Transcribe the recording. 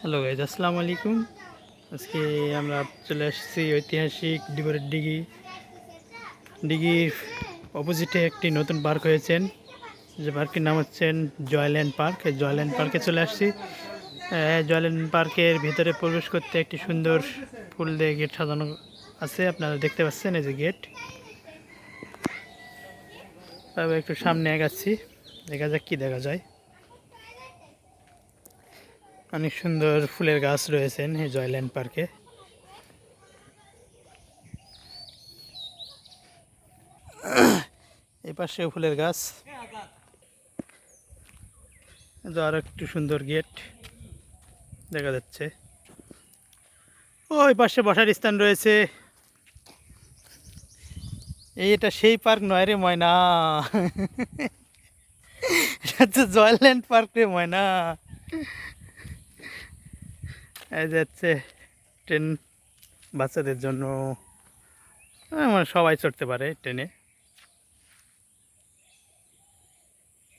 Hello guys, আসসালামু আলাইকুম। আজকে আমরা চলে আসছি ঐতিহাসিক ডিবরের ডিগির অপোজিটে একটি নতুন পার্ক হয়েছেন, যে পার্কটির নাম হচ্ছেন জয়ল্যান্ড পার্ক। এই জয়ল্যান্ড পার্কে চলে আসছি। জয়ল্যান্ড পার্কের ভিতরে প্রবেশ করতে একটি সুন্দর ফুল দিয়ে গেট সাজানো আছে, আপনারা দেখতে পাচ্ছেন। এই যে গেট, তবে একটু সামনে এগাচ্ছি, দেখা যাক কি দেখা যায়। অনেক সুন্দর ফুলের গাছ রয়েছেন এই জয়ল্যান্ড পার্কে। এই পাশেও ফুলের গাছ, আর একটু সুন্দর গেট দেখা যাচ্ছে। ওই পাশে বসার স্থান রয়েছে। এটা সেই পার্ক নয় রে ময়না, এটা হচ্ছে জয়ল্যান্ড পার্ক রে ময়না। এই যাচ্ছে ট্রেন বাচ্চাদের জন্য, সবাই চড়তে পারে ট্রেনে।